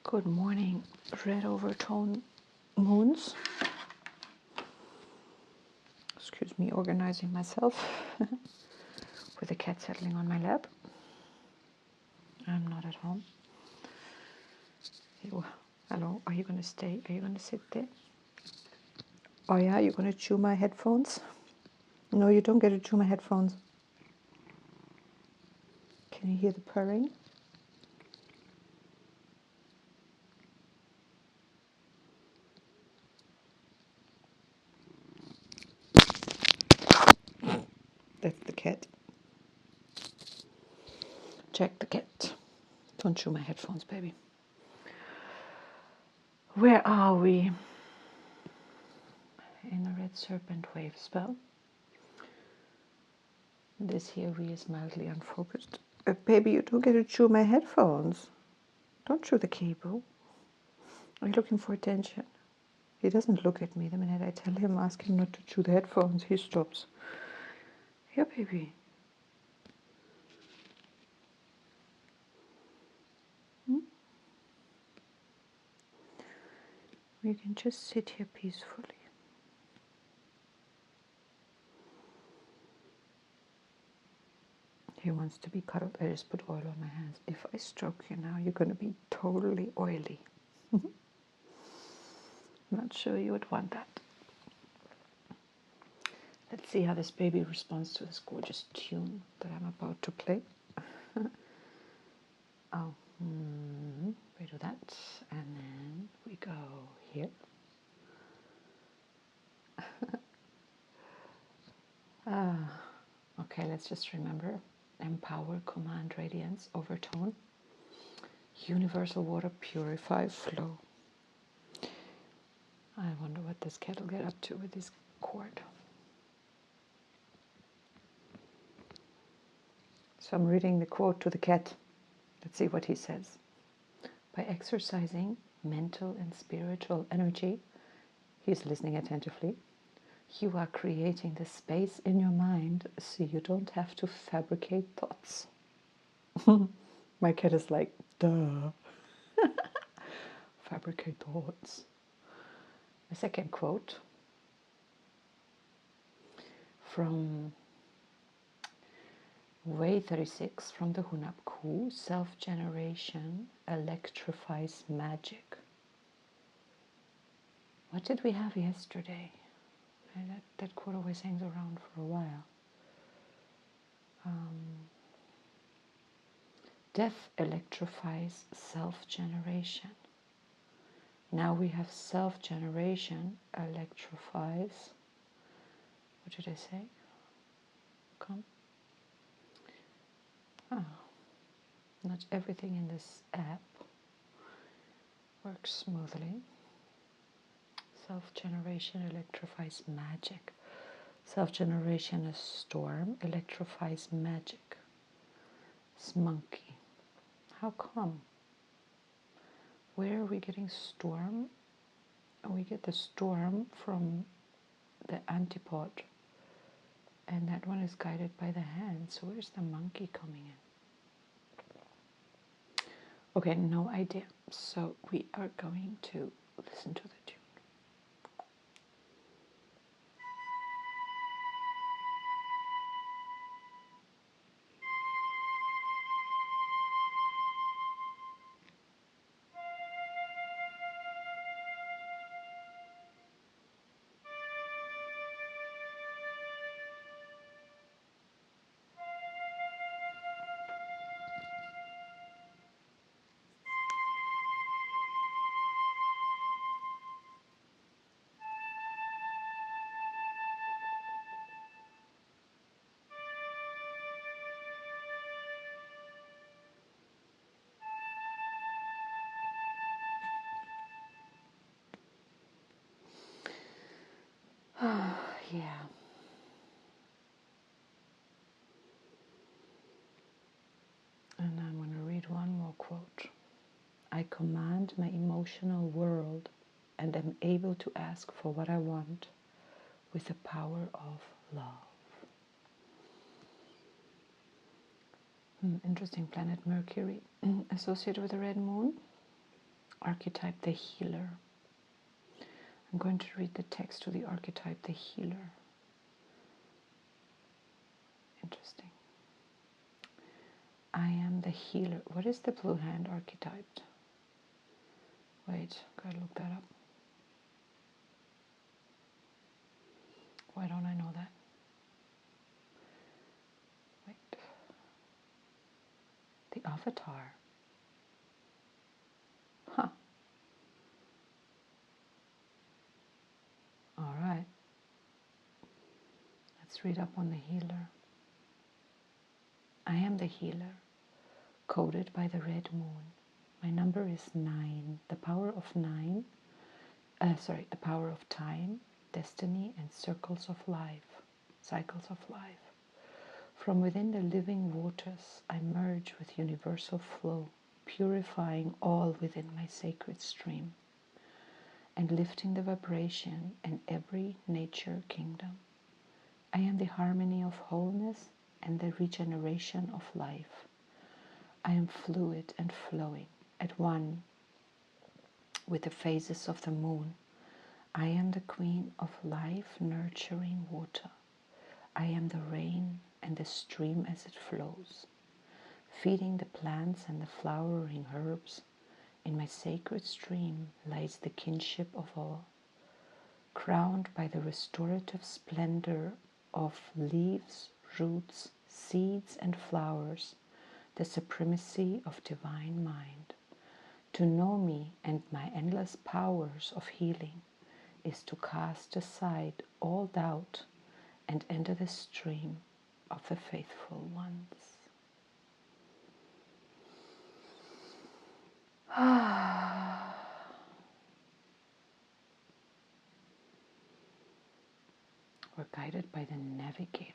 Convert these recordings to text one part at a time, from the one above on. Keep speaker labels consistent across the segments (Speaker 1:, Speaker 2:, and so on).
Speaker 1: Good morning, red overtone moons. Excuse me, organizing myself with the cat settling on my lap. I'm not at home. Hello, are you going to stay? Are you going to sit there? Oh yeah, you're going to chew my headphones? No, you don't get to chew my headphones. Can you hear the purring? That's the cat. Check the cat. Don't chew my headphones, baby. Where are we? In the red serpent wave spell. This here we is mildly unfocused. Baby, you don't get to chew my headphones. Don't chew the cable. Are you looking for attention? He doesn't look at me. The minute I tell him, ask him not to chew the headphones, he stops. Yeah, baby. We can just sit here peacefully. He wants to be cuddled. I just put oil on my hands. If I stroke you now, you're going to be totally oily. Not sure you would want that. Let's see how this baby responds to this gorgeous tune that I'm about to play. We do that, and then we go here. Okay, let's just remember: empower, command, radiance, overtone, universal water, purify, flow. I wonder what this cat will get up to with this cord. So I'm reading the quote to the cat. Let's see what he says. By exercising mental and spiritual energy, he's listening attentively, you are creating the space in your mind so you don't have to fabricate thoughts. My cat is like, duh. Fabricate thoughts. The second quote from Way 36 from the Hunabku, self-generation electrifies magic. What did we have yesterday? That quote always hangs around for a while. Death electrifies self-generation. Now we have self-generation electrifies. What did I say? Come. Oh, not everything in this app works smoothly. Self-generation electrifies magic. Self-generation is storm, electrifies magic. It's monkey. How come? Where are we getting storm? We get the storm from the antipod, and that one is guided by the hand. So where's the monkey coming in? Okay, no idea. So we are going to listen to the tune. Yeah. And I'm going to read one more quote. I command my emotional world and am able to ask for what I want with the power of love. Interesting planet Mercury associated with the red moon. Archetype the healer. I'm going to read the text to the archetype the healer. Interesting. I am the healer. What is the blue hand archetyped? Wait, gotta look that up. Why don't I know that? Wait. The avatar. Huh. All right. Let's read up on the healer. I am the healer, coded by the red moon. My number is 9. The power of 9. The power of time, destiny, and circles of life. Cycles of life. From within the living waters, I merge with universal flow, purifying all within my sacred stream, and lifting the vibration in every nature kingdom. I am the harmony of wholeness and the regeneration of life. I am fluid and flowing, at one with the phases of the moon. I am the queen of life-nurturing water. I am the rain and the stream as it flows, feeding the plants and the flowering herbs. In my sacred stream lies the kinship of all, crowned by the restorative splendor of leaves, roots, seeds, and flowers, the supremacy of divine mind. To know me and my endless powers of healing is to cast aside all doubt and enter the stream of the faithful ones. We're guided by the navigator.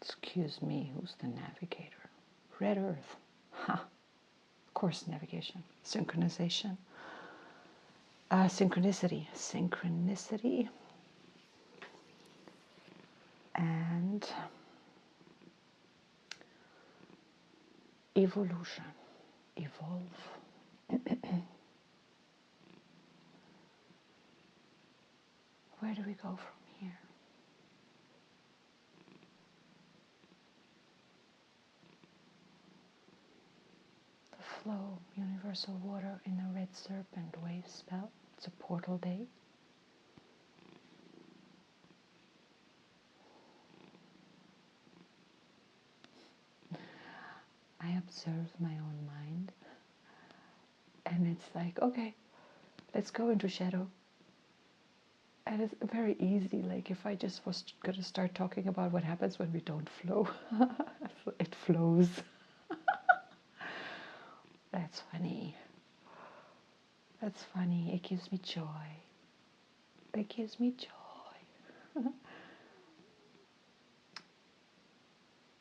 Speaker 1: Excuse me, who's the navigator? Red Earth. Ha! Of course, navigation. Synchronization. Synchronicity. Synchronicity. And evolution. Evolve. Where do we go from here? The flow, universal water in the red serpent wave spell. It's a portal day. I observe my own mind, and it's like, okay, let's go into shadow. And it's very easy, like if I just was going to start talking about what happens when we don't flow, it flows. That's funny. That's funny. It gives me joy. It gives me joy.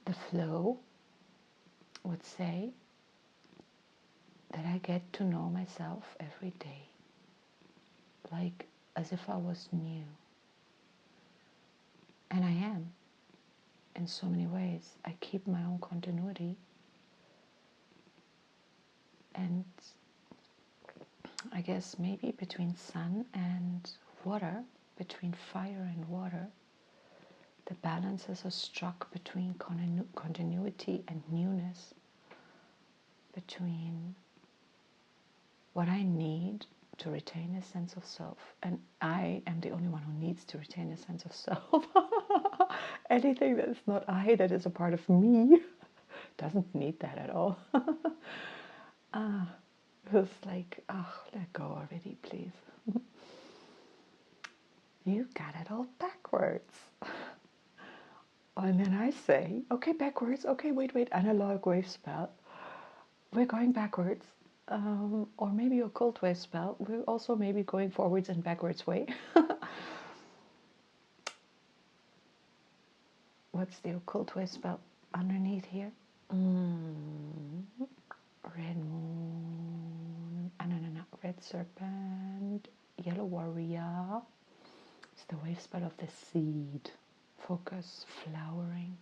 Speaker 1: The flow would say that I get to know myself every day, like as if I was new. And I am, in so many ways. I keep my own continuity. And I guess maybe between sun and water, between fire and water, the balances are struck between continuity and newness, between what I need to retain a sense of self. And I am the only one who needs to retain a sense of self. Anything that is not I, that is a part of me, doesn't need that at all. It's like, let go already, please. You got it all backwards. And then I say, okay, backwards. Okay, wait, analog wave spell. We're going backwards. Or maybe occult wave spell. We're also maybe going forwards and backwards way. What's the occult wave spell underneath here? Red moon. No. Red serpent. Yellow warrior. It's the wave spell of the seed. Focus, flowering.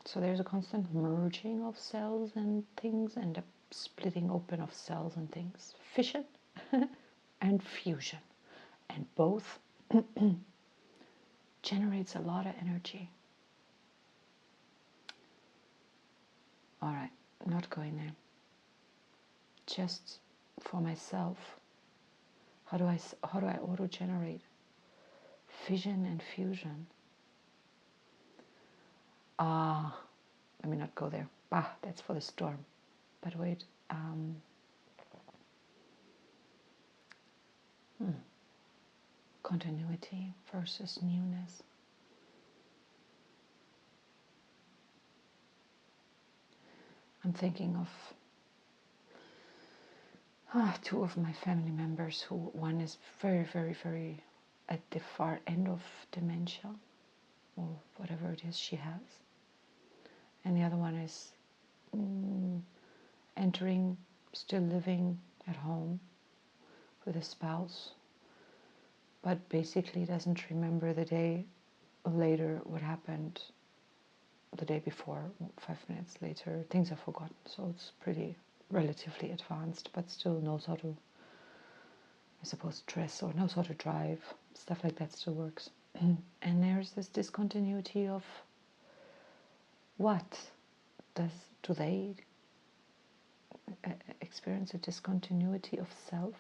Speaker 1: So there's a constant merging of cells and things, and a splitting open of cells and things. Fission and fusion. And both generates a lot of energy. All right, not going there. Just for myself, how do I auto-generate fission and fusion? Let me not go there. That's for the storm. But wait, continuity versus newness. I'm thinking of two of my family members who, one is very, very, very at the far end of dementia, or whatever it is she has. And the other one is entering, still living at home with a spouse, but basically doesn't remember the day later what happened the day before. 5 minutes later, things are forgotten. So it's pretty relatively advanced, but still knows how to, I suppose, dress or knows how to drive. Stuff like that still works. And there's this discontinuity of what do they experience a discontinuity of self,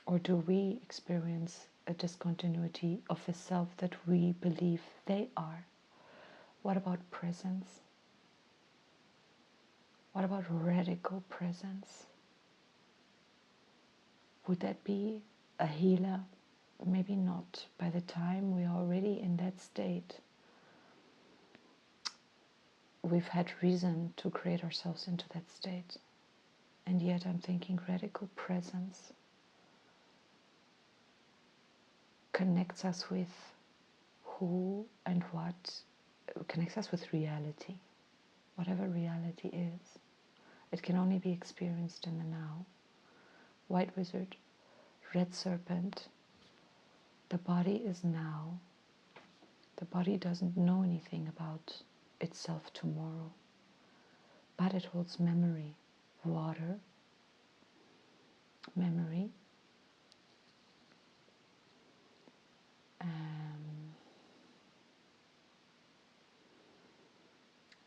Speaker 1: or do we experience a discontinuity of the self that we believe they are? What about presence? What about radical presence? Would that be a healer? Maybe not. By the time we are already in that state, we've had reason to create ourselves into that state. And yet I'm thinking radical presence connects us with who and what, connects us with reality, whatever reality is. It can only be experienced in the now. White wizard, red serpent, the body is now. The body doesn't know anything about itself tomorrow, but it holds memory, water, memory,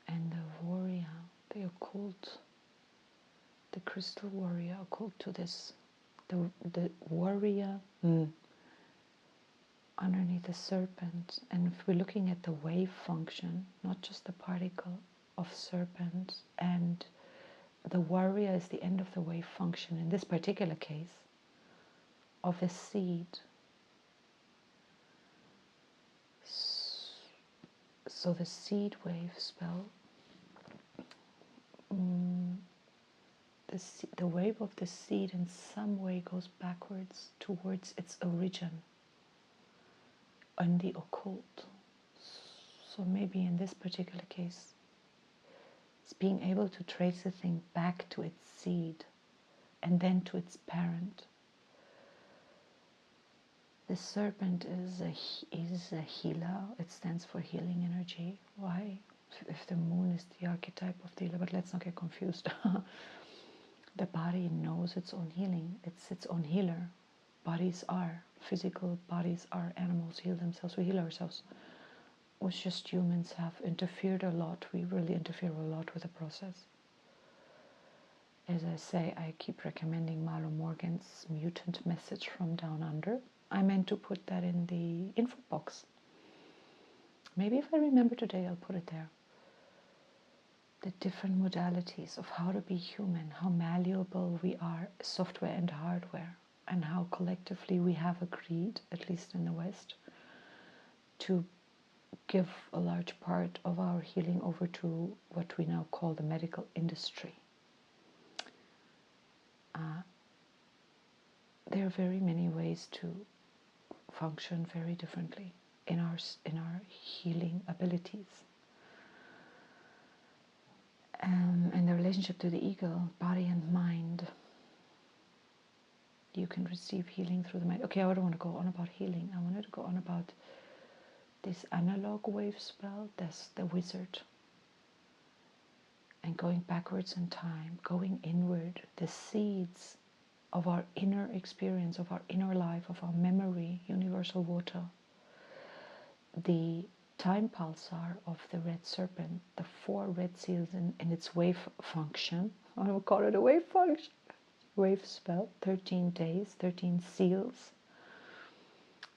Speaker 1: and the warrior, the occult, the crystal warrior occult to this, the warrior underneath the serpent. And if we're looking at the wave function, not just the particle of serpent, and the warrior is the end of the wave function, in this particular case, of a seed. So the seed wave spell, the wave of the seed in some way goes backwards towards its origin and the occult. So maybe in this particular case, it's being able to trace the thing back to its seed and then to its parent. The serpent is a healer. It stands for healing energy. Why? If the moon is the archetype of the healer, but let's not get confused. The body knows its own healing. It's its own healer. Bodies are physical. Bodies are animals. Heal themselves. We heal ourselves. We just humans have interfered a lot. We really interfere a lot with the process. As I say, I keep recommending Marlo Morgan's Mutant message from Down Under. I meant to put that in the info box. Maybe if I remember today, I'll put it there. The different modalities of how to be human, how malleable we are, software and hardware, and how collectively we have agreed, at least in the West, to give a large part of our healing over to what we now call the medical industry. There are very many ways to function very differently in our healing abilities. And the relationship to the ego, body and mind. You can receive healing through the mind. Okay, I don't want to go on about healing. I wanted to go on about this analog wave spell. That's the wizard. and going backwards in time, going inward, the seeds of our inner experience, of our inner life, of our memory, universal water, the time pulsar of the red serpent, the 4 red seals in its wave function. I will call it a wave function. Wave spell, 13 days, 13 seals.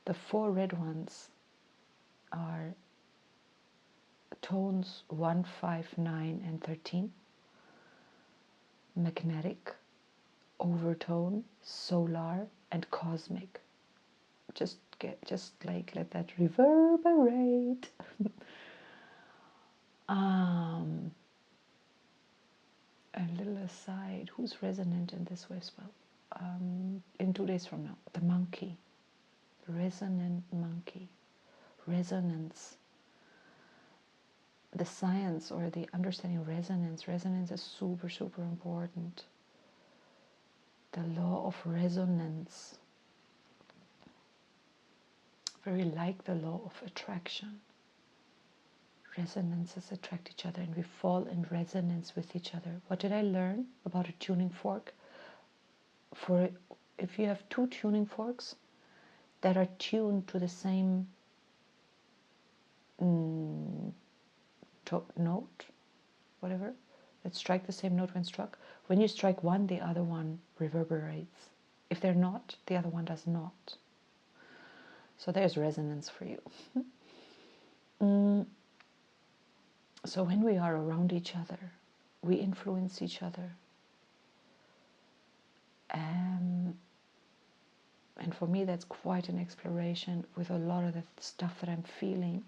Speaker 1: The 4 red ones are tones 1, 5, 9, and 13. Magnetic, overtone, solar, and cosmic. Just like let that reverberate. A little aside, who's resonant in this wave spell? In 2 days from now, the monkey, resonant monkey, resonance. The science or the understanding of resonance. Resonance is super, super important. The law of resonance. Very like the law of attraction. Resonances attract each other and we fall in resonance with each other. What did I learn about a tuning fork? For if you have 2 tuning forks that are tuned to the same note, whatever, that strike the same note when struck, when you strike one, the other one reverberates. If they're not, the other one does not. So there's resonance for you. So when we are around each other, we influence each other. And for me, that's quite an exploration with a lot of the stuff that I'm feeling,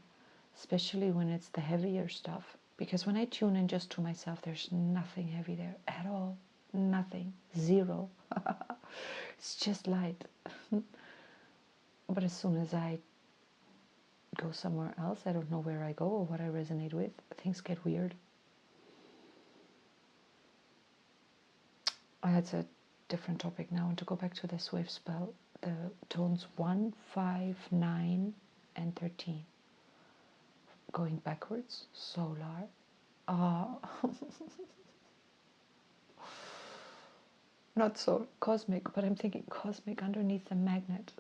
Speaker 1: especially when it's the heavier stuff. Because when I tune in just to myself, there's nothing heavy there at all. Nothing. Zero. It's just light. But as soon as I go somewhere else, I don't know where I go or what I resonate with, things get weird. That's a different topic now. And to go back to this wave spell, the tones 1, 5, 9, and 13. Going backwards, solar. Not so cosmic, but I'm thinking cosmic underneath the magnet.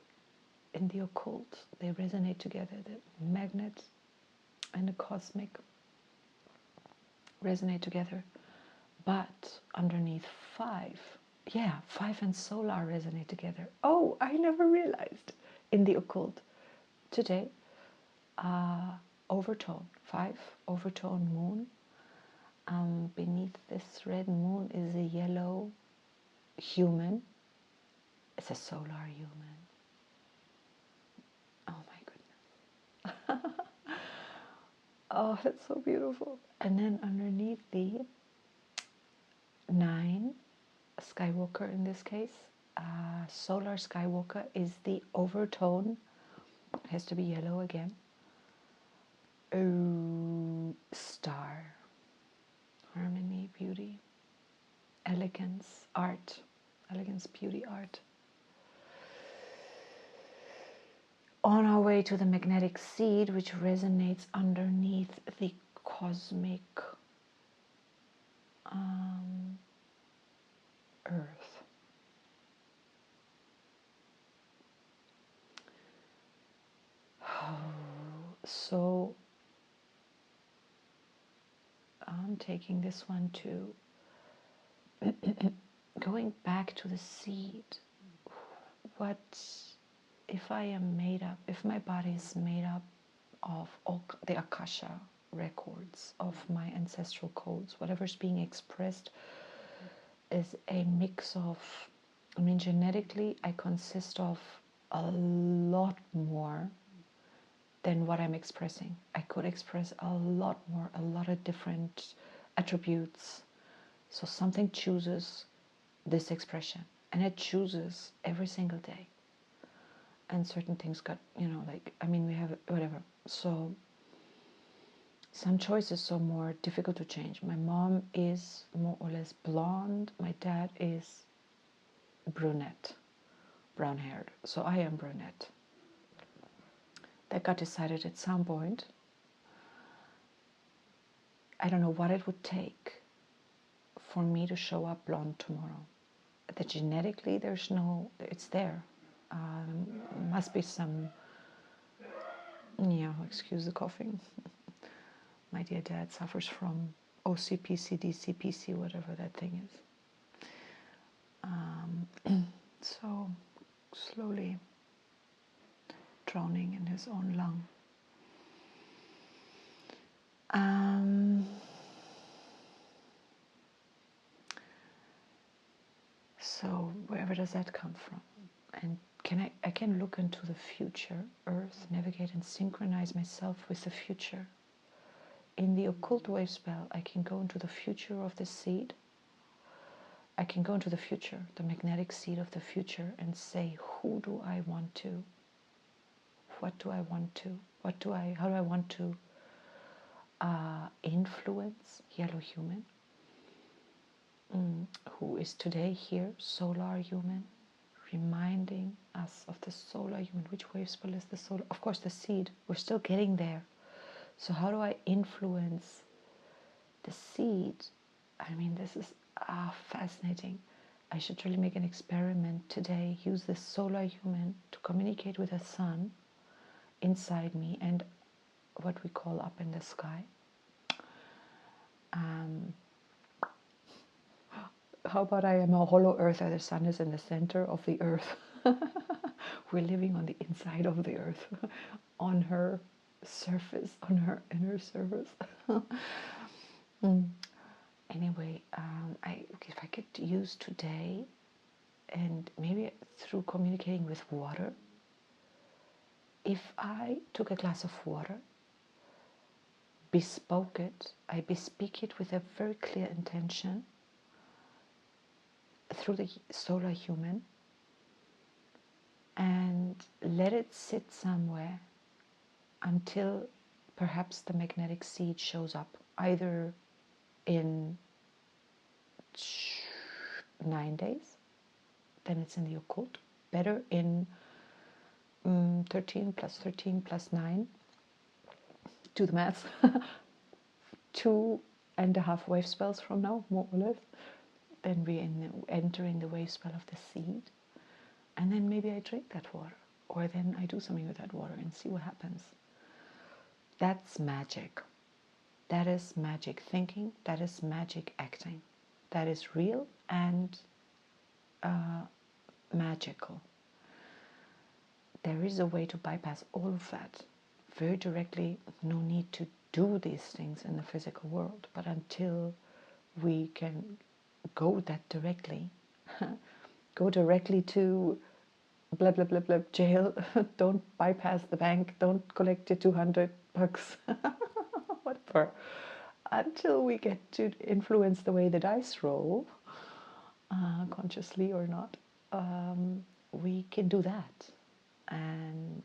Speaker 1: In the occult, they resonate together. The magnet and the cosmic resonate together. But underneath 5, 5 and solar resonate together. Oh, I never realized. In the occult. Today, overtone, 5, overtone moon. Beneath this red moon is a yellow human. It's a solar human. Oh my goodness. Oh, that's so beautiful. And then underneath the 9, Skywalker in this case, solar Skywalker is the overtone. It has to be yellow again. Star. Harmony, beauty, elegance, art. Elegance, beauty, art. On our way to the magnetic seed, which resonates underneath the cosmic earth. So I'm taking this one to going back to the seed. What if I am made up, if my body is made up of all the Akasha records of my ancestral codes, whatever's being expressed is a mix of, I mean, genetically I consist of a lot more than what I'm expressing. I could express a lot more, a lot of different attributes. So something chooses this expression, and it chooses every single day. And certain things got, like, I mean, we have whatever. So some choices are more difficult to change. My mom is more or less blonde. My dad is brunette, brown haired. So I am brunette. That got decided at some point. I don't know what it would take for me to show up blonde tomorrow. That genetically there's no, it's there. Must be some, yeah, excuse the coughing. My dear dad suffers from OCPC, DCPC, whatever that thing is. So slowly drowning in his own lung. So wherever does that come from? And I can look into the future, Earth, navigate and synchronize myself with the future. In the occult wave spell, I can go into the future of the seed. I can go into the future, the magnetic seed of the future, and say, who do I want to? What do I want to? How do I want to influence yellow human, who is today here, solar human, reminding us of the solar human. Which wave spell is the solar? Of course, the seed. We're still getting there. So how do I influence the seed? I mean, this is fascinating. I should really make an experiment today. Use this solar human to communicate with the sun inside me and what we call up in the sky. How about I am a hollow earth, and the sun is in the center of the earth. We're living on the inside of the earth, on her surface, on her inner surface. Anyway, if I could use today, and maybe through communicating with water, if I took a glass of water, bespoke it, I bespeak it with a very clear intention through the solar human, and let it sit somewhere until perhaps the magnetic seed shows up, either in 9 days, then it's in the occult, better in 13 plus 13 plus 9, do the maths, 2.5 wave spells from now, more or less, then we're entering the wave spell of the seed, and then maybe I drink that water, or then I do something with that water and see what happens. That's magic. That is magic thinking, that is magic acting. That is real and magical. There is a way to bypass all of that very directly. No need to do these things in the physical world, but until we can go that directly, go directly to blah blah blah blah jail, don't bypass the bank, don't collect your $200, whatever, until we get to influence the way the dice roll, consciously or not, we can do that, and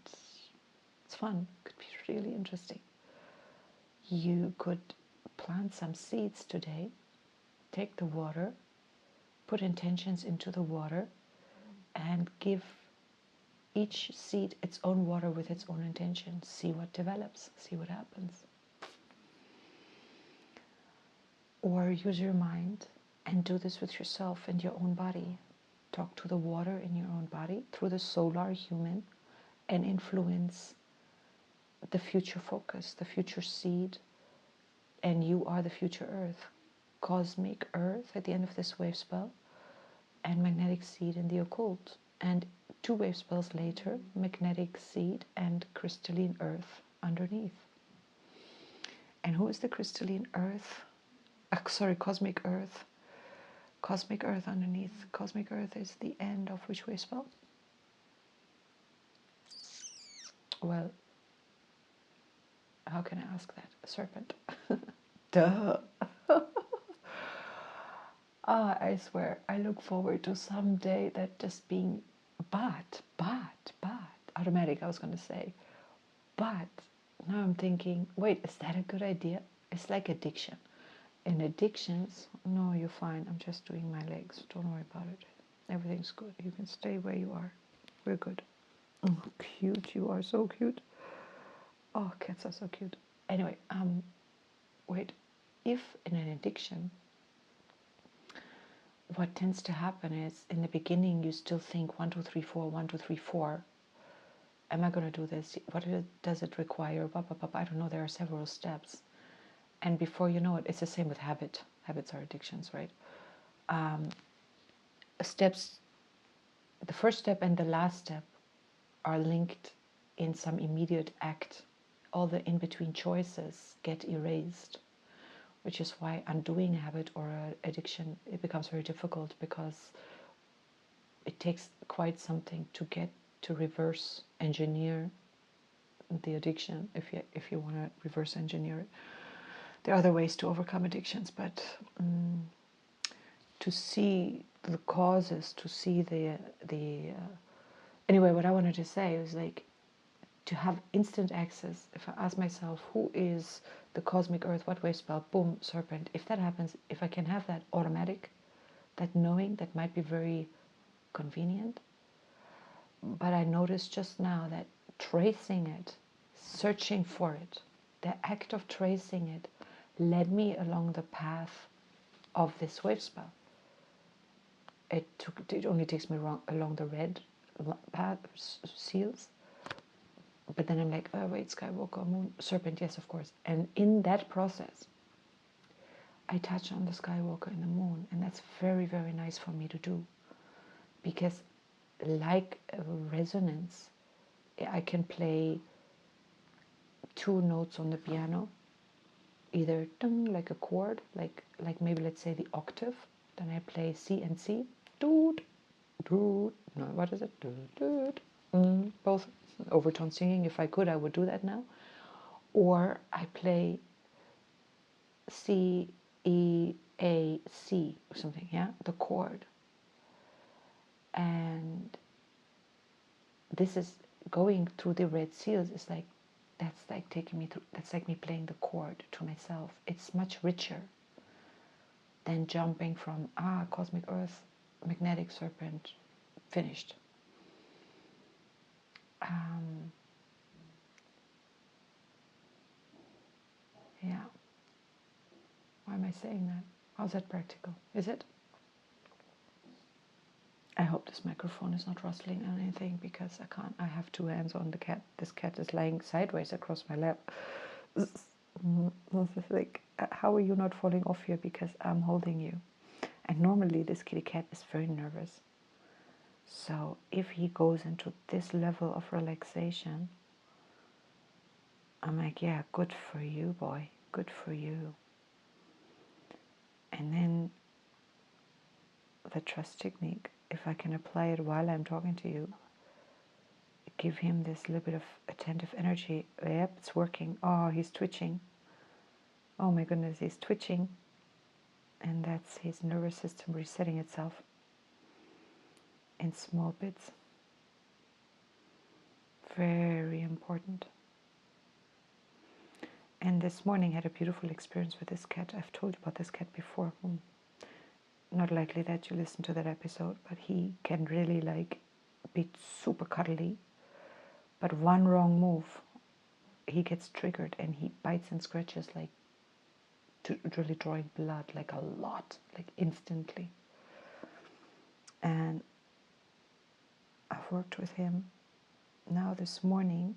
Speaker 1: it's fun. Could be really interesting. You could plant some seeds today, take the water, put intentions into the water, and give each seed its own water with its own intention. See what develops, see what happens. Or use your mind and do this with yourself and your own body. Talk to the water in your own body through the solar human and influence the future focus, the future seed, and you are the future earth. Cosmic earth at the end of this wave spell, and magnetic seed in the occult. And 2 wave spells later, magnetic seed and crystalline earth underneath. And who is the crystalline earth? Cosmic earth. Cosmic earth underneath. Cosmic earth is the end of which wave spell? Well, how can I ask that? A serpent. Duh. I swear, I look forward to someday that just being but, automatic, I was going to say. But now I'm thinking, wait, is that a good idea? It's like addiction. In addictions, no, you're fine. I'm just doing my legs. Don't worry about it. Everything's good. You can stay where you are. We're good. Oh, cute. You are so cute. Oh, cats are so cute. Anyway, wait. If in an addiction, what tends to happen is in the beginning you still think 1, 2, 3, 4, 1, 2, 3, 4. Am I going to do this? What does it require? I don't know. There are several steps. And before you know it, it's the same with habit. Habits are addictions, right? Steps, the first step and the last step are linked in some immediate act. All the in-between choices get erased, which is why undoing a habit or an addiction, it becomes very difficult because it takes quite something to get to reverse engineer the addiction, if you want to reverse engineer it. There are other ways to overcome addictions, but to see the causes, to see the anyway, what I wanted to say is like to have instant access. If I ask myself, who is the cosmic earth, what wave spell, boom, serpent. If that happens, if I can have that automatic, that knowing, that might be very convenient. But I noticed just now that tracing it, searching for it, the act of tracing it led me along the path of this wave spell. It only takes me along the red path, seals. But then I'm like, oh wait, Skywalker, Moon, Serpent, yes, of course. And in that process, I touch on the Skywalker and the Moon. And that's very, very nice for me to do. Because like a resonance, I can play 2 notes on the piano, either like a chord, like maybe let's say the octave. Then I play C and C, doot, doot. No, what is it? Doot, doot. Both overtone singing. If I could, I would do that now. Or I play C, E, A, C or something. Yeah, the chord. And this is going through the red seals. Is like that's like taking me through. That's like me playing the chord to myself. It's much richer than jumping from cosmic earth, magnetic serpent, finished. Yeah. Why am I saying that? How's that practical? Is it? I hope this microphone is not rustling or anything because I can't. I have 2 hands on the cat. This cat is lying sideways across my lap. Like, how are you not falling off here because I'm holding you? And normally this kitty cat is very nervous. So if he goes into this level of relaxation, I'm like, yeah, good for you, boy. Good for you. And then the trust technique, if I can apply it while I'm talking to you, give him this little bit of attentive energy. Yep, it's working. Oh, he's twitching. Oh my goodness, he's twitching. And that's his nervous system resetting itself in small bits. Very important. And this morning I had a beautiful experience with this cat. I've told you about this cat before. Not likely that you listen to that episode, but he can really like be super cuddly. But one wrong move, he gets triggered and he bites and scratches like really drawing blood, like a lot, like instantly. And I've worked with him. Now this morning,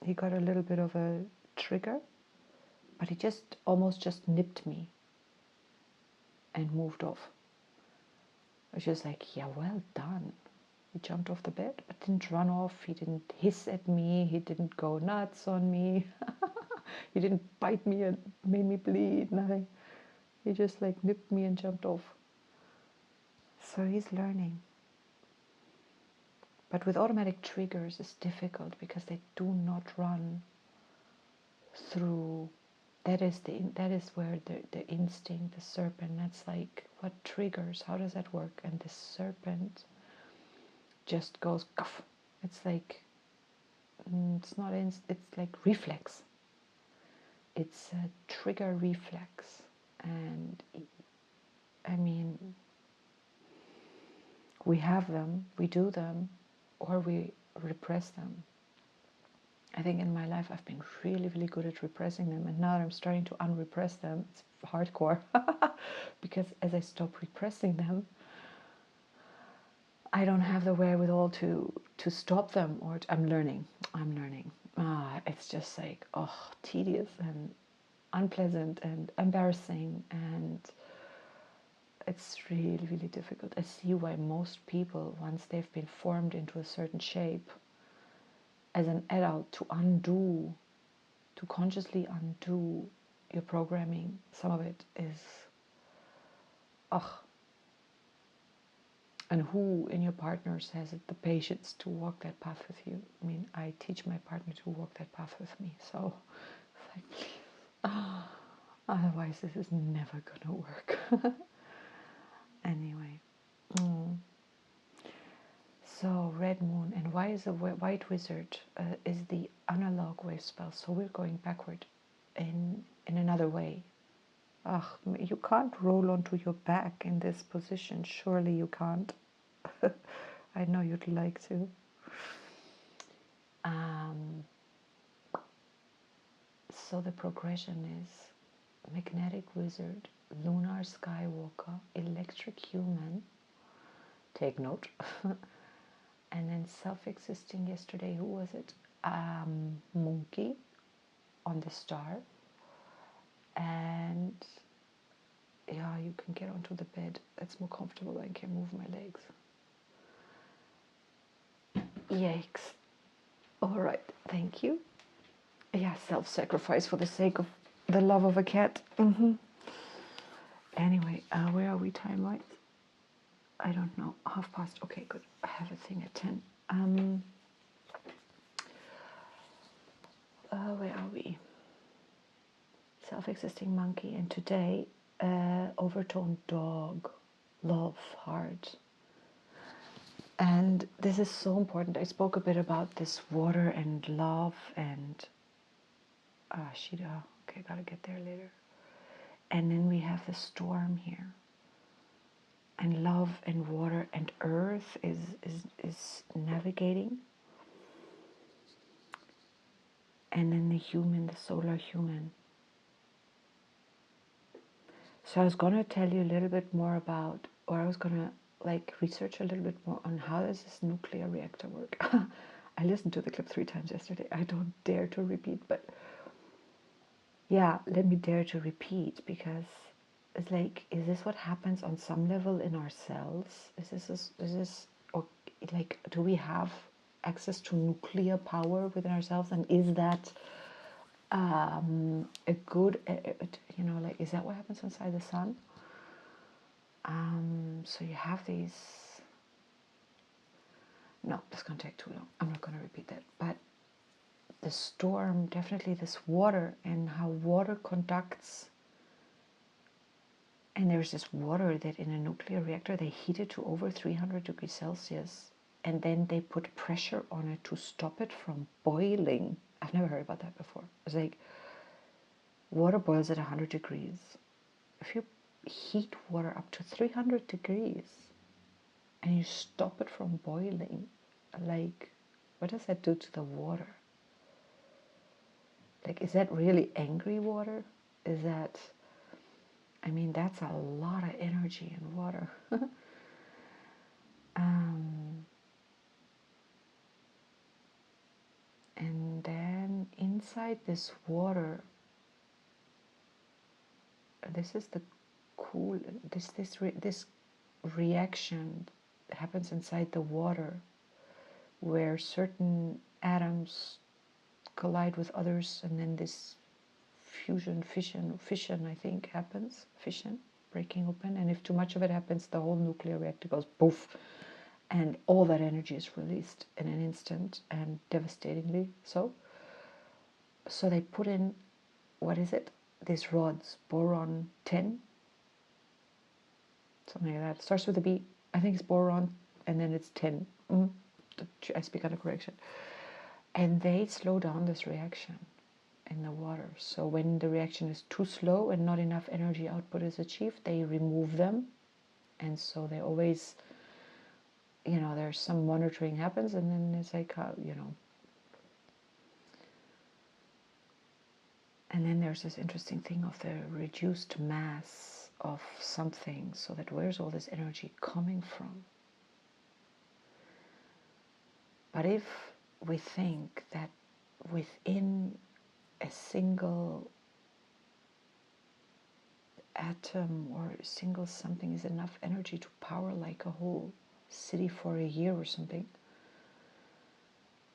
Speaker 1: he got a little bit of a trigger, but he just almost just nipped me and moved off. I was just like, yeah, well done. He jumped off the bed, but didn't run off. He didn't hiss at me. He didn't go nuts on me. He didn't bite me and made me bleed, nothing. He just like nipped me and jumped off. So he's learning. But with automatic triggers, it's difficult because they do not run through. That is where the instinct, the serpent. That's like what triggers. How does that work? And the serpent just goes guff. It's like it's not. It's like reflex. It's a trigger reflex, and I mean, we have them, we do them, or we repress them. I think in my life I've been really, really good at repressing them, and now that I'm starting to unrepress them, it's hardcore. Because as I stop repressing them, I don't have the wherewithal to stop them, or I'm learning. It's just like, tedious and unpleasant and embarrassing, and it's really, really difficult. I see why most people, once they've been formed into a certain shape, as an adult, to consciously undo your programming, some of it is, and who in your partners has the patience to walk that path with you? I mean, I teach my partner to walk that path with me, so it's like, please, otherwise this is never gonna work. Anyway, so red moon, and why is a white wizard is the analog wave spell? So we're going backward in another way. You can't roll onto your back in this position. Surely you can't. I know you'd like to. So the progression is magnetic wizard, lunar skywalker, electric human. Take note. And then self-existing yesterday, who was it? Monkey on the star. And yeah, you can get onto the bed. That's more comfortable. I can move my legs. Yikes. All right, thank you. Yeah, self-sacrifice for the sake of the love of a cat. Anyway, where are we time-wise? I don't know. past. Okay, good. I have a thing at 10. Where are we? Self-existing monkey, and today, overtone dog, love, heart. And this is so important. I spoke a bit about this water and love and Shida. Okay, gotta get there later. And then we have the storm here. And love and water and earth is navigating. And then the human, the solar human. So I was gonna tell you a little bit more about, or I was gonna research a little bit more on how does this nuclear reactor work. I listened to the clip 3 times yesterday. I don't dare to repeat, but yeah, let me dare to repeat, because it's like, is this what happens on some level in our cells? Is this, or like, do we have access to nuclear power within ourselves? And is that a good, is that what happens inside the sun? So you have these. No, that's going to take too long. I'm not going to repeat that. But the storm, definitely this water and how water conducts. And there's this water that in a nuclear reactor, they heat it to over 300 degrees Celsius. And then they put pressure on it to stop it from boiling. I've never heard about that before. It's like water boils at 100 degrees. If you heat water up to 300 degrees and you stop it from boiling, like, what does that do to the water? Like, is that really angry water? Is that, I mean, that's a lot of energy in water. And then inside this water, this is the cool, this reaction happens inside the water, where certain atoms collide with others, and then this fission, I think, happens. Fission, breaking open. And if too much of it happens, the whole nuclear reactor goes poof, and all that energy is released in an instant, and devastatingly so. So they put in, what is it? These rods, boron 10, something like that. It starts with a B. I think it's boron, and then it's 10. I speak under correction. And they slow down this reaction in the water. So when the reaction is too slow and not enough energy output is achieved, they remove them. And so they always, there's some monitoring happens, and then it's like, And then there's this interesting thing of the reduced mass of something, so that where's all this energy coming from? But if we think that within a single atom or a single something is enough energy to power like a whole city for a year or something,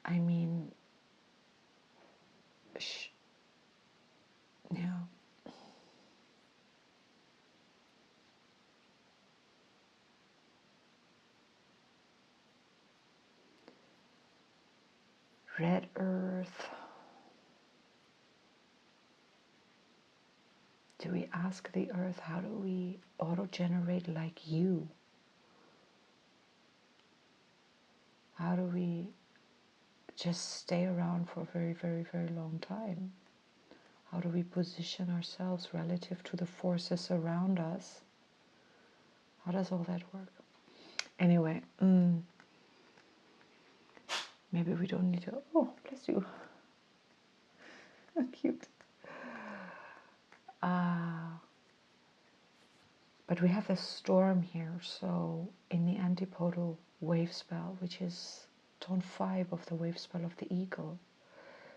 Speaker 1: I mean, yeah. Red Earth. Do we ask the Earth, how do we auto-generate like you? How do we just stay around for a very, very, very long time? How do we position ourselves relative to the forces around us? How does all that work? Anyway, maybe we don't need to... Oh, bless you. Cute. But we have a storm here, so in the antipodal wave spell, which is tone 5 of the wave spell of the eagle.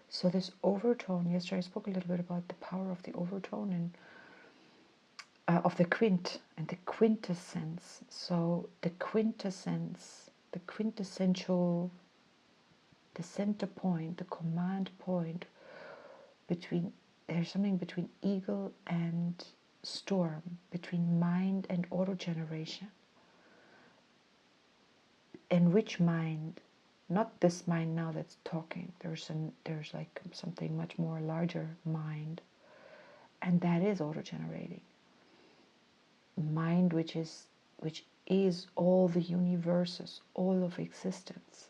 Speaker 1: So this overtone, yesterday I spoke a little bit about the power of the overtone and of the quint and the quintessence. So the quintessence, the quintessential, the center point, the command point between, there's something between eagle and storm, between mind and auto-generation. And which mind? Not this mind now that's talking. There's like something much more larger mind, and that is auto-generating. Mind which is all the universes, all of existence,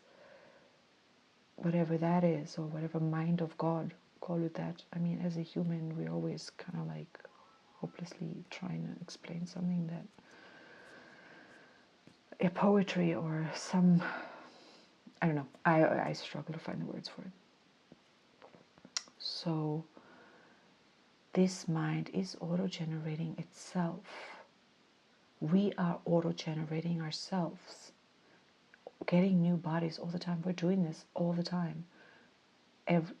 Speaker 1: whatever that is, or whatever mind of God, call it that. I mean, as a human, we're always kind of like hopelessly trying to explain something that a poetry or some, I don't know, I struggle to find the words for it. So this mind is auto-generating itself. We are auto-generating ourselves, getting new bodies all the time. We're doing this all the time.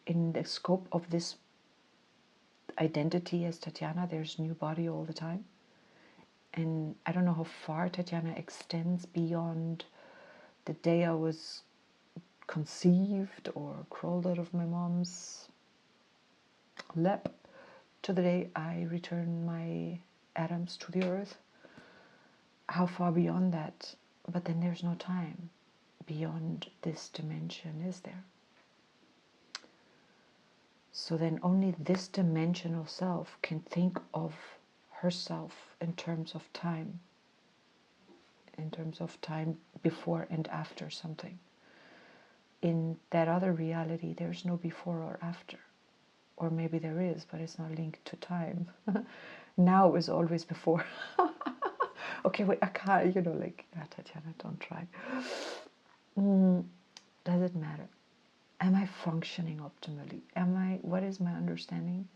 Speaker 1: In the scope of this identity as Tatiana, there's new body all the time. And I don't know how far Tatiana extends beyond the day I was conceived or crawled out of my mom's lap to the day I return my atoms to the earth. How far beyond that? But then there's no time beyond this dimension, is there? So then only this dimensional self can think of herself in terms of time before and after something. In that other reality, there's no before or after. Or maybe there is, but it's not linked to time. Now is always before. Okay, wait, I can't, Tatiana, don't try. Does it matter? Am I functioning optimally? What is my understanding?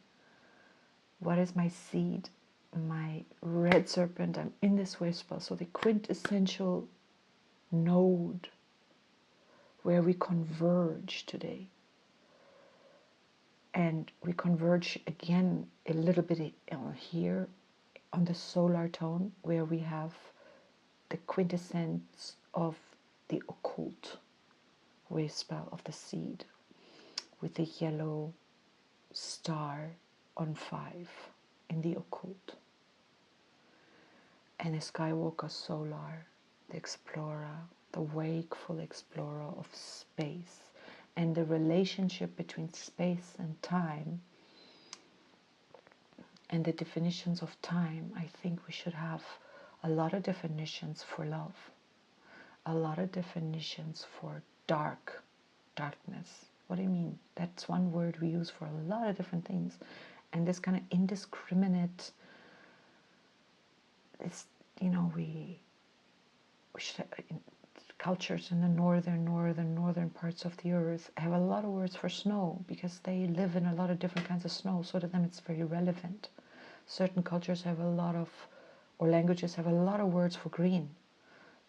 Speaker 1: What is my seed? My red serpent, I'm in this wave spell. So the quintessential node where we converge today. And we converge again a little bit here on the solar tone, where we have the quintessence of the occult wave spell of the seed, with the yellow star on 5 in the occult. And the Skywalker solar, the explorer, the wakeful explorer of space. And the relationship between space and time, and the definitions of time. I think we should have a lot of definitions for love, a lot of definitions for darkness. What do you mean? That's one word we use for a lot of different things. And this kind of indiscriminate, it's, we should cultures in the northern parts of the earth have a lot of words for snow because they live in a lot of different kinds of snow, so to them it's very relevant. Certain cultures have a lot of, or languages have a lot of words for green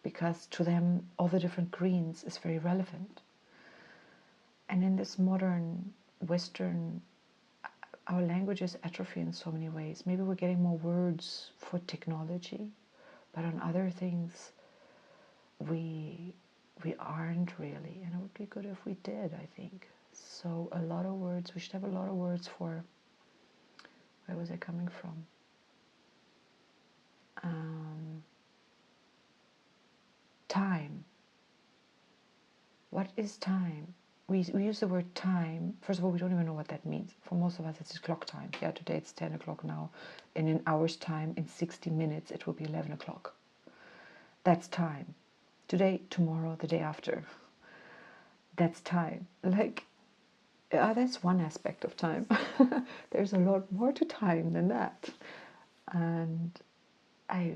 Speaker 1: because to them all the different greens is very relevant. And in this modern Western, our language is atrophy in so many ways. Maybe we're getting more words for technology, but on other things we aren't really, and it would be good if we did, I think. So a lot of words, we should have a lot of words for, where was I coming from? Time. What is time? We use the word time. First of all, we don't even know what that means. For most of us, it's clock time. Yeah, today it's 10 o'clock now. In an hour's time, in 60 minutes, it will be 11 o'clock. That's time. Today, tomorrow, the day after. That's time. Like, that's one aspect of time. There's a lot more to time than that. And I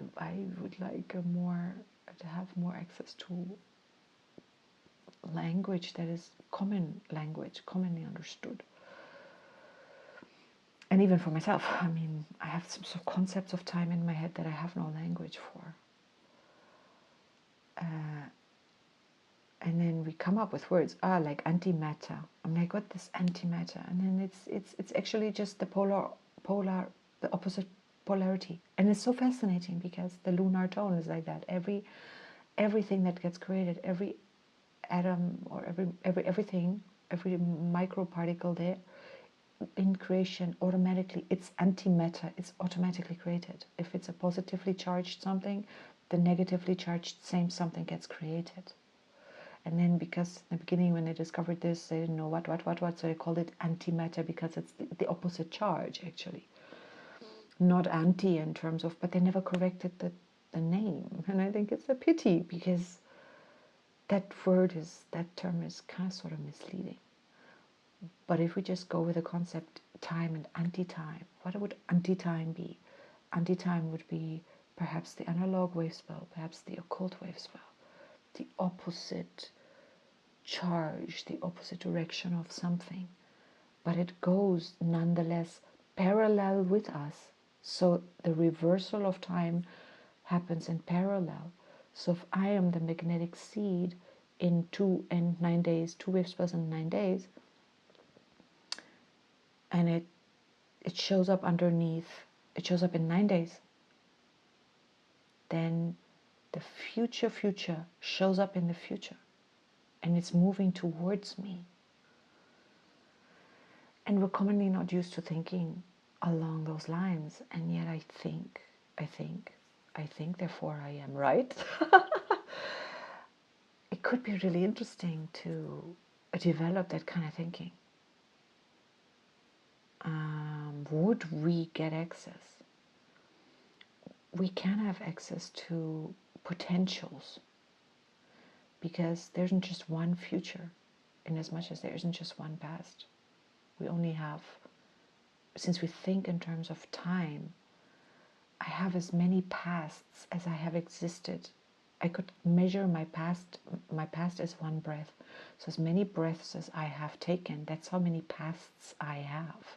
Speaker 1: would like to have more access to language that is common language, commonly understood. And even for myself, I mean, I have some sort of concepts of time in my head that I have no language for. And then we come up with words, like antimatter. I'm like, what is antimatter? And then it's actually just the the opposite polarity. And it's so fascinating because the lunar tone is like that. Everything that gets created, every atom or everything, every microparticle there in creation, automatically it's antimatter. It's automatically created. If it's a positively charged something, the negatively charged same something gets created. And then because in the beginning when they discovered this, they didn't know what, so they called it antimatter because it's the opposite charge actually. Not anti in terms of, but they never corrected the name. And I think it's a pity because that term is kind of sort of misleading. But if we just go with the concept time and anti-time, what would anti-time be? Anti-time would be perhaps the analog wave spell, perhaps the occult wave spell, the opposite charge, the opposite direction of something, but it goes nonetheless parallel with us. So the reversal of time happens in parallel. So if I am the magnetic seed in 2 and 9 days, 2 wave spells in 9 days, and it shows up underneath, it shows up in 9 days, then the future shows up in the future. And it's moving towards me. And we're commonly not used to thinking along those lines. And yet I think, therefore I am right. It could be really interesting to develop that kind of thinking. Would we get access? We can have access to potentials. Because there isn't just one future, in as much as there isn't just one past. We only have, since we think in terms of time, I have as many pasts as I have existed. I could measure my past as one breath. So as many breaths as I have taken, that's how many pasts I have.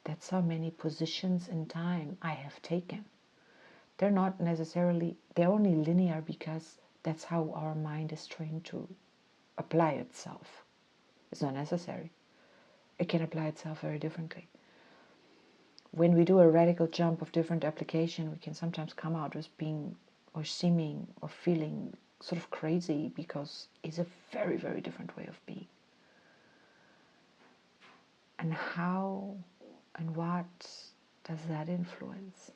Speaker 1: That's how many positions in time I have taken. They're not necessarily, they're only linear because that's how our mind is trained to apply itself. It's not necessary. It can apply itself very differently. When we do a radical jump of different application, we can sometimes come out as being or seeming or feeling sort of crazy because it's a very, very different way of being. And how and what does that influence?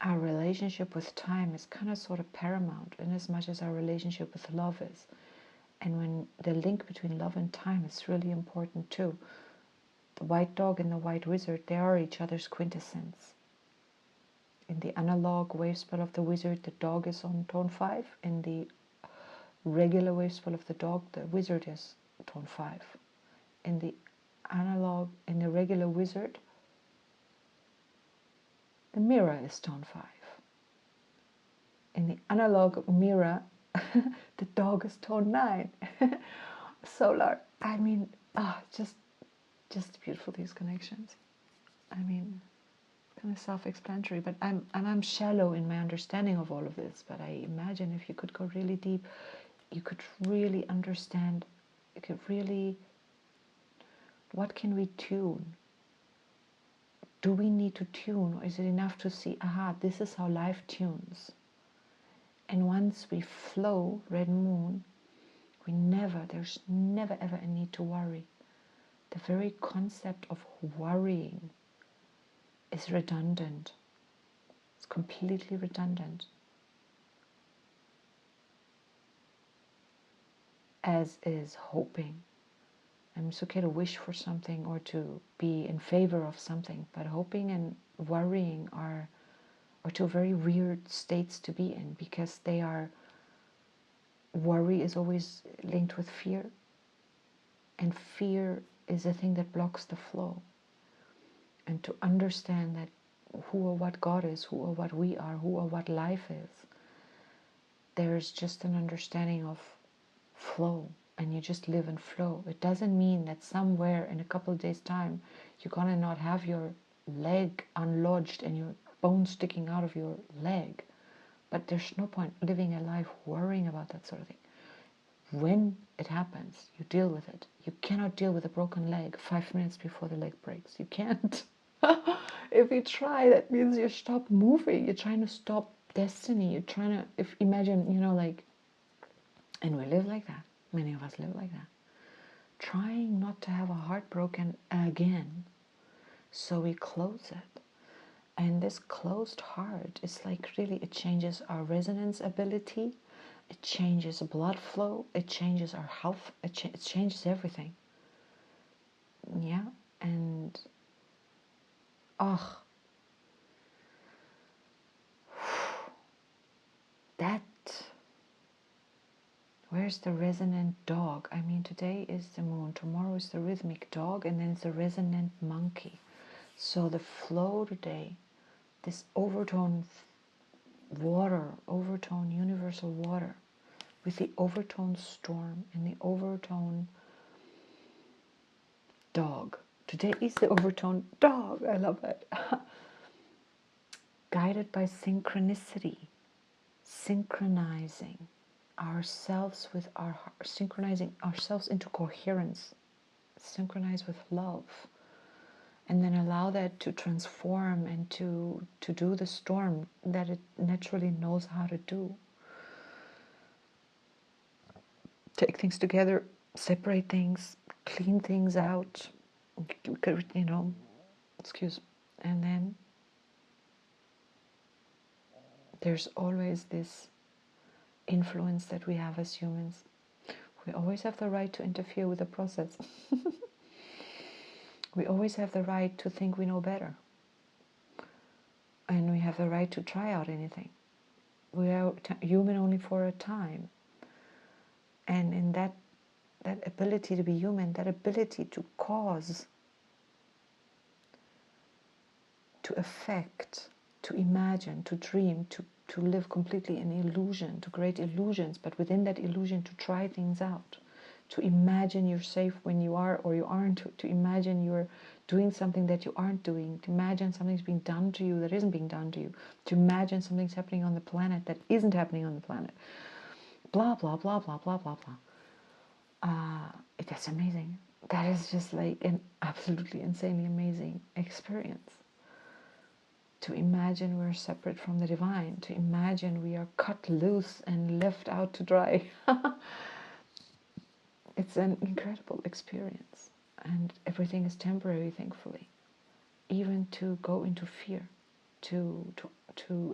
Speaker 1: Our relationship with time is kind of sort of paramount in as much as our relationship with love is. And when the link between love and time is really important too. The white dog and the white wizard, they are each other's quintessence. In the analog wave spell of the wizard, the dog is on tone 5. In the regular wave spell of the dog, the wizard is tone 5. In the regular wizard, the mirror is tone 5. in the analog mirror, the dog is tone 9. Solar. I mean, just beautiful, these connections. I mean, kind of self-explanatory, but I'm shallow in my understanding of all of this. But I imagine if you could go really deep, you could really understand. You could really. What can we tune? Do we need to tune, or is it enough to see, aha, this is how life tunes? And once we flow, red moon, there's never ever a need to worry. The very concept of worrying is redundant. It's completely redundant. As is hoping. And it's okay to wish for something or to be in favor of something, but hoping and worrying are two very weird states to be in, because worry is always linked with fear, and fear is a thing that blocks the flow. And to understand that who or what God is, who or what we are, who or what life is, there's just an understanding of flow, and you just live and flow. It doesn't mean that somewhere in a couple of days' time you're gonna not have your leg unlodged and your bone sticking out of your leg, but there's no point living a life worrying about that sort of thing. When it happens, you deal with it. You cannot deal with a broken leg 5 minutes before the leg breaks. You can't. If you try, that means you stop moving. You're trying to stop destiny. You're trying to, imagine, and we live like that. Many of us live like that. Trying not to have a heart broken again. So we close it. And this closed heart is like, really, it changes our resonance ability. It changes blood flow. It changes our health. It changes everything. Yeah. And, that, where's the resonant dog? I mean, today is the moon, tomorrow is the rhythmic dog, and then it's the resonant monkey. So the flow today, this overtone water, overtone universal water, with the overtone storm and the overtone dog. Today is the overtone dog. I love it. Guided by synchronicity, synchronizing ourselves with our heart, synchronizing ourselves into coherence, synchronize with love, and then allow that to transform and to do the storm that it naturally knows how to do. Take things together, separate things, clean things out, and then there's always this influence that we have as humans. We always have the right to interfere with the process. We always have the right to think we know better. And we have the right to try out anything. We are human only for a time. And in that ability to be human, that ability to cause, to affect, to imagine, to dream, to live completely in illusion, to create illusions, but within that illusion to try things out, to imagine you're safe when you are or you aren't, to imagine you're doing something that you aren't doing, to imagine something's being done to you that isn't being done to you, to imagine something's happening on the planet that isn't happening on the planet. Blah, blah, blah, blah, blah, blah, blah. That's amazing. That is just like an absolutely insanely amazing experience. To imagine we're separate from the divine, to imagine we are cut loose and left out to dry. It's an incredible experience, and everything is temporary, thankfully. Even to go into fear, to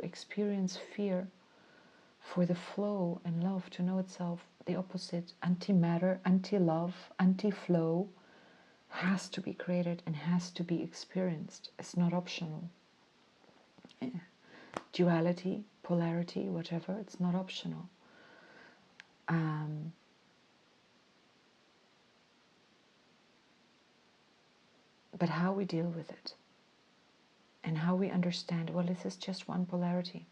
Speaker 1: experience fear for the flow and love, to know itself, the opposite, anti-matter, anti-love, anti-flow, has to be created and has to be experienced. It's not optional. Yeah. Duality, polarity, whatever, it's not optional. But how we deal with it and how we understand, well, this is just one polarity.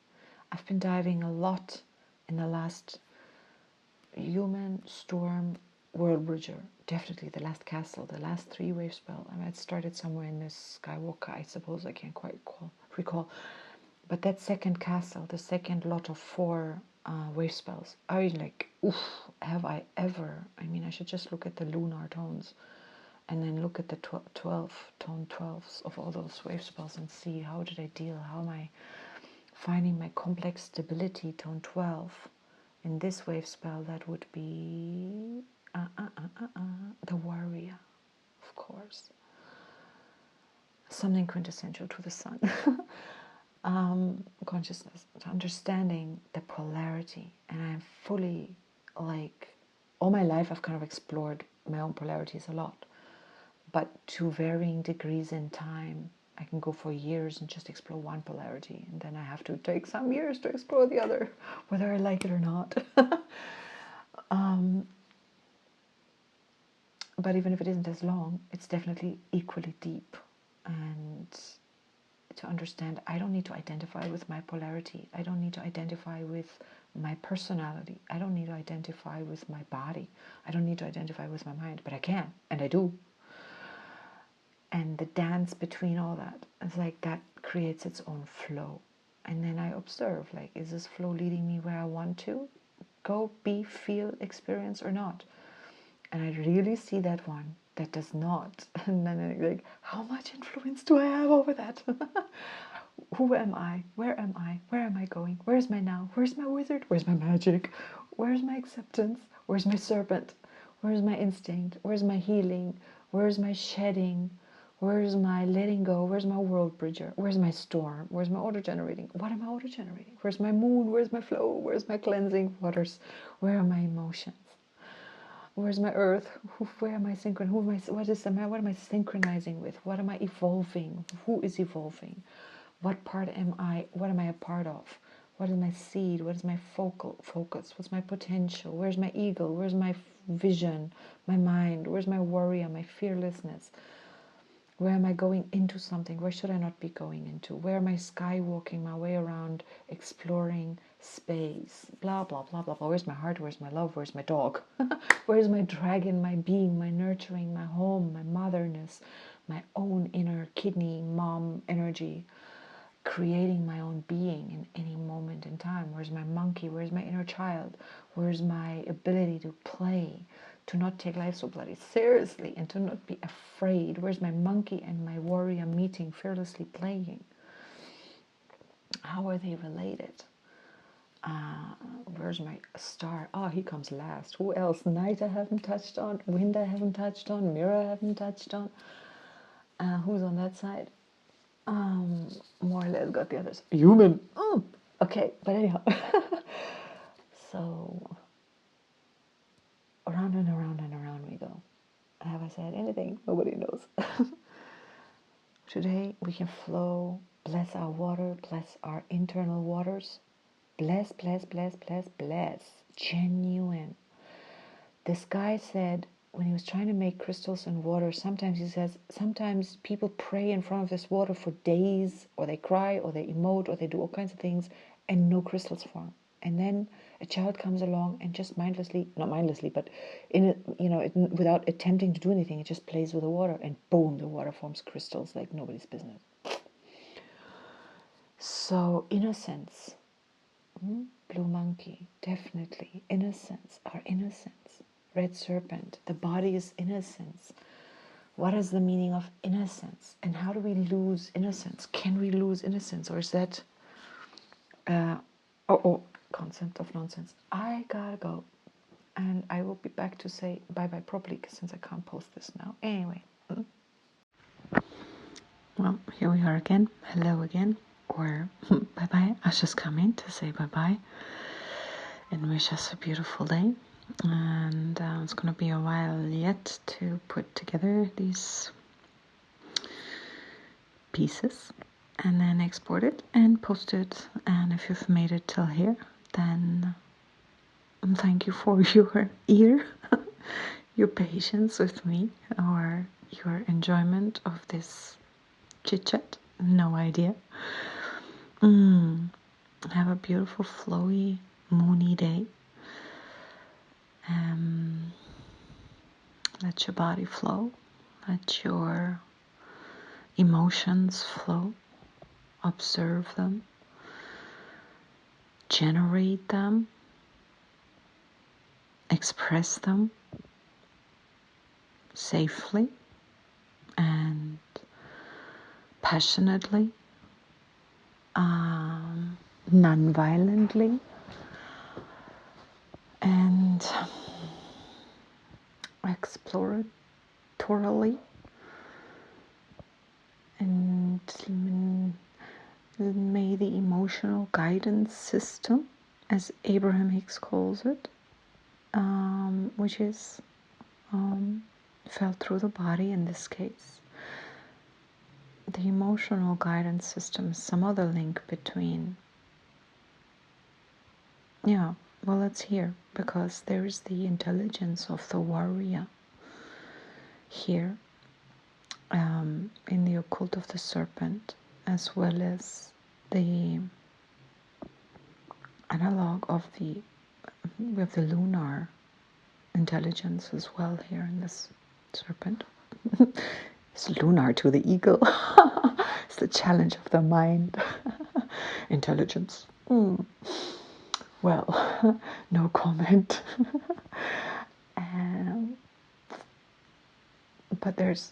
Speaker 1: I've been diving a lot in the last human, storm, world bridger. Definitely the last castle, the last 3 wave spell. I mean, it started somewhere in this Skywalker, I suppose. I can't quite recall. But that second castle, the second lot of 4 wave spells, I was like, oof, have I ever? I mean, I should just look at the lunar tones and then look at the 12 tone 12s of all those wave spells and see how did I deal, how am I finding my complex stability tone 12 in this wave spell. That would be the warrior, of course, something quintessential to the sun. Consciousness, understanding the polarity. And I'm fully, like, all my life I've kind of explored my own polarities a lot, but to varying degrees in time. I can go for years and just explore one polarity, and then I have to take some years to explore the other, whether I like it or not. But even if it isn't as long, it's definitely equally deep. And to understand, I don't need to identify with my polarity. I don't need to identify with my personality. I don't need to identify with my body. I don't need to identify with my mind, but I can, and I do. And the dance between all that, it's like that creates its own flow. And then I observe, like, is this flow leading me where I want to go, be, feel, experience, or not? And I really see that one that does not. And then I'm like, how much influence do I have over that? Who am I? Where am I? Where am I going? Where's my now? Where's my wizard? Where's my magic? Where's my acceptance? Where's my serpent? Where's my instinct? Where's my healing? Where's my shedding? Where's my letting go? Where's my world bridger? Where's my storm? Where's my auto-generating? What am I auto-generating? Where's my moon? Where's my flow? Where's my cleansing waters? Where are my emotions? Where's my earth? Where am I synchron? What am I synchronizing with? What am I evolving? Who is evolving? What part am I? What am I a part of? What is my seed? What is my focus? What's my potential? Where's my eagle? Where's my vision? My mind? Where's my warrior? My fearlessness? Where am I going into something? Where should I not be going into? Where am I skywalking my way around, exploring space? Blah, blah, blah, blah, blah. Where's my heart? Where's my love? Where's my dog? Where's my dragon, my being, my nurturing, my home, my motherness, my own inner kidney, mom energy, creating my own being in any moment in time? Where's my monkey? Where's my inner child? Where's my ability to play? To not take life so bloody seriously and to not be afraid. Where's my monkey and my warrior meeting, fearlessly playing? How are they related? Where's my star? Oh, he comes last. Who else? Night I haven't touched on. Wind I haven't touched on. Mirror I haven't touched on. Who's on that side? More or less got the others. Human. Okay, but anyhow. So around and around and around we go. Have I said anything? Nobody knows. Today we can flow, bless our water, bless our internal waters. Bless, bless, bless, bless, bless. Genuine. This guy said when he was trying to make crystals and water, sometimes he says, sometimes people pray in front of this water for days, or they cry, or they emote, or they do all kinds of things, and no crystals form. And then a child comes along and just mindlessly, not mindlessly, but without attempting to do anything, it just plays with the water, and boom, the water forms crystals like nobody's business. So innocence, blue monkey, definitely innocence, our innocence. Red serpent, the body is innocence. What is the meaning of innocence, and how do we lose innocence? Can we lose innocence, or is that concept of nonsense? I gotta go, and I will be back to say bye-bye properly, since I can't post this now. Anyway. Well, here we are again. Hello again, or bye-bye. I was just coming to say bye-bye and wish us a beautiful day. And it's going to be a while yet to put together these pieces and then export it and post it. And if you've made it till here, then thank you for your ear, your patience with me, or your enjoyment of this chit chat. No idea. Have a beautiful, flowy, moony day. Let your body flow. Let your emotions flow. Observe them. Generate them. Express them safely and passionately, non-violently, and exploratorily, and may the emotional guidance system, as Abraham Hicks calls it, which is felt through the body in this case. The emotional guidance system is some other link between, well, it's here because there is the intelligence of the warrior here in the occult of the serpent, as well as the analog of we have the lunar intelligence as well here in this serpent. It's lunar to the eagle. It's the challenge of the mind. Intelligence. Well, no comment. But there's,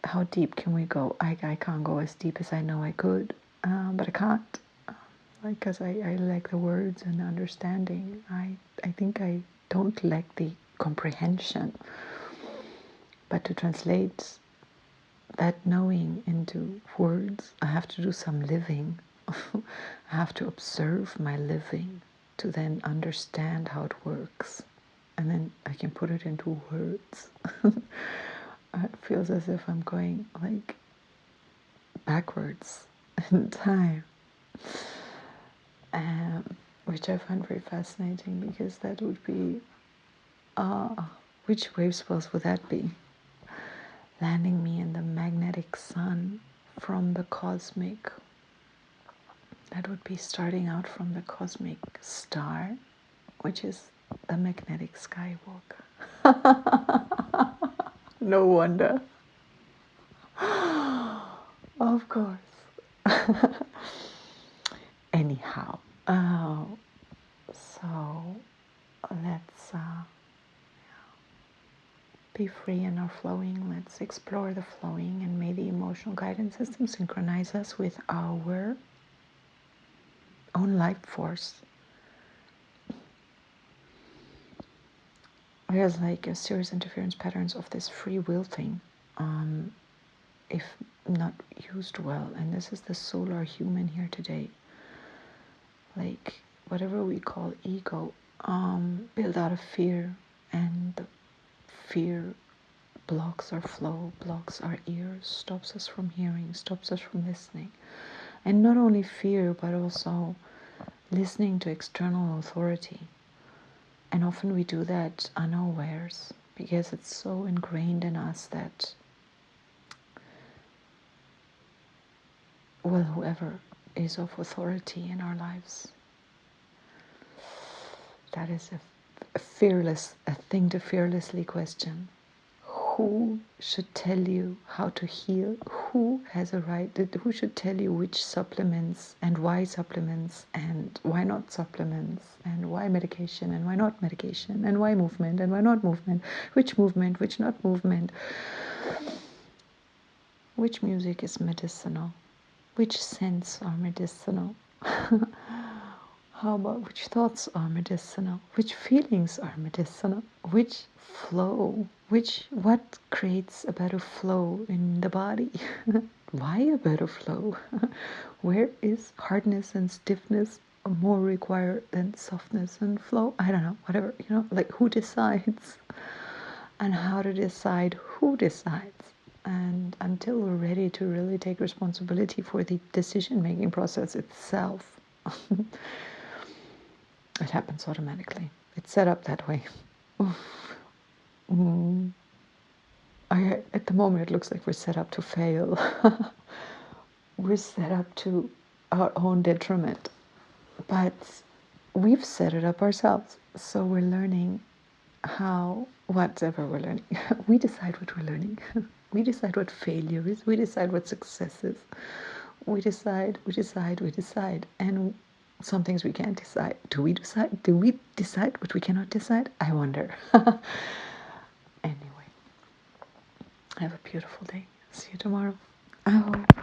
Speaker 1: how deep can we go? I can't go as deep as I know I could, but I can't. Because I lack the words and understanding. I think I don't lack the comprehension. But to translate that knowing into words, I have to do some living. I have to observe my living to then understand how it works. And then I can put it into words. It feels as if I'm going like backwards in time. Which I find very fascinating, because that would be, which wave spells would that be? Landing me in the magnetic sun from the cosmic. That would be starting out from the cosmic star, which is the magnetic skywalker. No wonder. Of course. Anyhow, so let's be free in our flowing. Let's explore the flowing, and may the emotional guidance system synchronize us with our own life force. There's like a serious interference patterns of this free will thing, if not used well. And this is the solar human here today. Like whatever we call ego, built out of fear, and the fear blocks our flow, blocks our ears, stops us from hearing, stops us from listening. And not only fear, but also listening to external authority. And often we do that unawares, because it's so ingrained in us that, well, whoever is of authority in our lives, that is a thing to fearlessly question. Who should tell you how to heal? Who has a right? Who should tell you which supplements and why supplements and why not supplements and why medication and why not medication and why movement and why not movement? Which movement, which not movement? Which music is medicinal? Which scents are medicinal? How about which thoughts are medicinal? Which feelings are medicinal? Which flow? What creates a better flow in the body? Why a better flow? Where is hardness and stiffness more required than softness and flow? I don't know, whatever, like who decides? And how to decide who decides. And until we're ready to really take responsibility for the decision-making process itself, it happens automatically. It's set up that way. At the moment, it looks like we're set up to fail. we're set up to our own detriment, but we've set it up ourselves. So we're learning how, whatever we're learning, we decide what we're learning. We decide what failure is. We decide what success is. We decide, we decide, we decide. And some things we can't decide. Do we decide? Do we decide what we cannot decide? I wonder. Anyway, have a beautiful day. See you tomorrow. I hope.